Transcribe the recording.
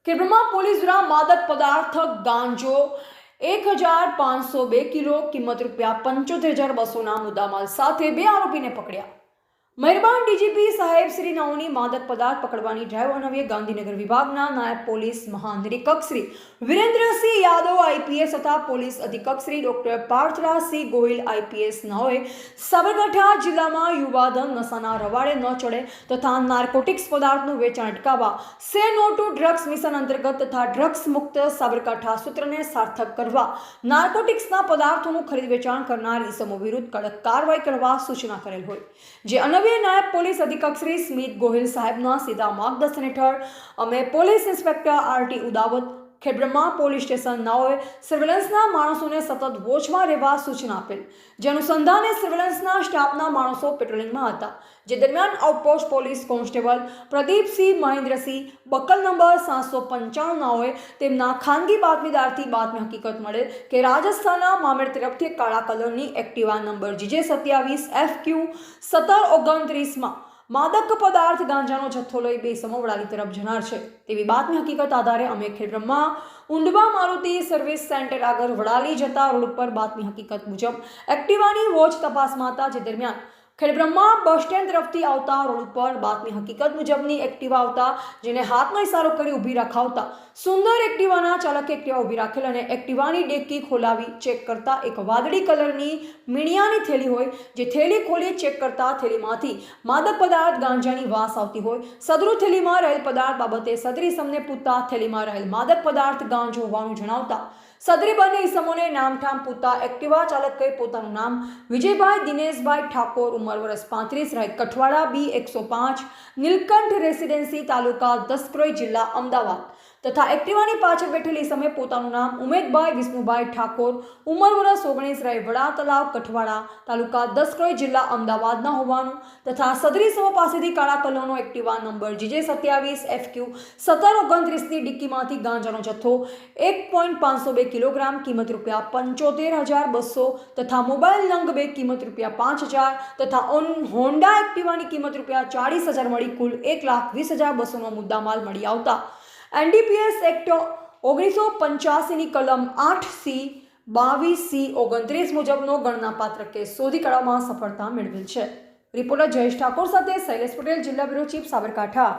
Khedbrahma police દ્વારા માદક પદાર્થ ગાંજો 1502 કિલો કિંમત ₹75,200 મુદ્દામાલ સાથે 2 આરોપીને પકડ્યા। મહેરબાન ડીજીપી સાહેબ શ્રી નવની માદક પદાર્થ પકડવાની ડ્રાઈવ અન્વયે ગાંધીનગર વિભાગના નાયબ પોલીસ મહાનિરીક્ષક શ્રી વિરેન્દ્રસિંહ યાદવ આઈપીએસ તથા પોલીસ અધિક્ષક શ્રી ડોક્ટર પાર્થરાજસિંહ ગોહિલ આઈપીએસ નવે સાબરકાંઠા જિલ્લામાં યુવાધન નશાના રવાડે ન ચડે તથા નાર્કોટિક્સ પદાર્થનું વેચાણ અટકાવવા સે નો ટુ ડ્રગ્સ મિશન અંતર્ગત તથા ડ્રગ્સ મુક્ત સાબરકાંઠા સૂત્રને સાર્થક કરવા નાર્કોટિક્સના પદાર્થોનું ખરીદ વેચાણ કરનાર ઇસમો વિરુદ્ધ કડક કાર્યવાહી કરવા સૂચના કરેલ હોય, જે નાયબ પોલીસ અધિક્ષક શ્રી સ્મિત ગોહિલ સાહેબના સીધા માર્ગદર્શન હેઠળ અમે police inspector RT Udawat Khedbrahma police station નાઓએ સર્વેલન્સના માણસોને સતત વોચમાં રહેવા સૂચના આપેલ, જે અનુસંધાને સર્વેલન્સના સ્ટાફના માણસો પેટ્રોલિંગમાં હતા, જે દરમિયાન outpost police constable Pradipsinh Mahendrasinh buckle number 795 નાઓએ તેમના ખાનગી બાતમીદારથી બાતમી હકીકત મળે કે રાજસ્થાનના મામેર તરફથી કાળા કલરની એક્ટિવા નંબર GJ27FQ1729માં માદક પદાર્થ ગાંજાનો જથ્થો લઈ 2 ઇસમો વડાલી તરફ જનાર છે તેવી બાતમી હકીકત આધારે અમે ખેડબ્રહ્મા ઉંડવા મારુતિ સર્વિસ સેન્ટર આગળ વડાલી જતા રોડ ઉપર બાતમી હકીકત મુજબ એક્ટિવાની વોચ તપાસમાં હતા, જે દરમિયાન ખેડબ્રહ્મા બસ સ્ટેન્ડ તરફથી આવતા રોડ ઉપર બાતમી હકીકત મુજબની એક્ટિવા આવતા જેને હાથનો ઇશારો કરી ઊભી રખાવતા સુંદર એક્ટિવાના ચાલકે એક્ટિવા ઊભી રાખેલ અને એક્ટિવાની ડેકી ખોલાવી ચેક કરતા એક વાદળી કલરની મીણિયાની થેલી હોય, જે થેલી ખોલી ચેક કરતા થેલીમાંથી માદક પદાર્થ ગાંજાની વાસ આવતી હોય, સદરૂ થેલીમાં રહેલ પદાર્થ બાબતે સદરી ઇસમને પૂછતા થેલીમાં રહેલ માદક પદાર્થ ગાંજો હોવાનું જણાવતા સદરી બંને ઇસમોને નામઠામ પૂછતા એક્ટિવા ચાલકે પોતાનું નામ વિજયભાઈ દિનેશભાઈ ઠાકોર, ઉંમર વર્ષ 35, રહે કઠવાડા B105, નીલકંઠ રેસિડેન્સી, તાલુકા દસક્રોઈ, જિલ્લા અમદાવાદ તથા એક્ટિવાની પાછળ બેઠેલી ઇસમે પોતાનું નામ ઉમેદભાઈ વિષ્ણુભાઈ ઠાકોર, ઉંમર વર્ષ 19, રહે વડા તલાવ, કઠવાડા, તાલુકા દસક્રોઈ, જિલ્લા અમદાવાદના હોવાનું તથા સદરી ઇસમો પાસેથી કાળા કલરનો એક્ટિવા નંબર GJ27FQ1729ની ડિક્કીમાંથી ગાંજાનો જથ્થો 1.502 કિલોગ્રામ કિંમત ₹75,200 તથા મોબાઈલ નંગ 2 કિંમત ₹5,000 તથા હોન્ડા એક્ટિવાની કિંમત ₹40,000 મળી કુલ 1,20,200નો મુદ્દામાલ મળી આવતા એનડીપીએસ એક્ટ 1985ની કલમ 8C 22C 29 મુજબનો ગણનાપાત્ર કેસ શોધી કાઢવામાં સફળતા મેળવેલ છે। રિપોર્ટર જયેશ ઠાકોર સાથે શૈલેષ પટેલ, જિલ્લા બ્યુરો ચીફ, સાબરકાંઠા।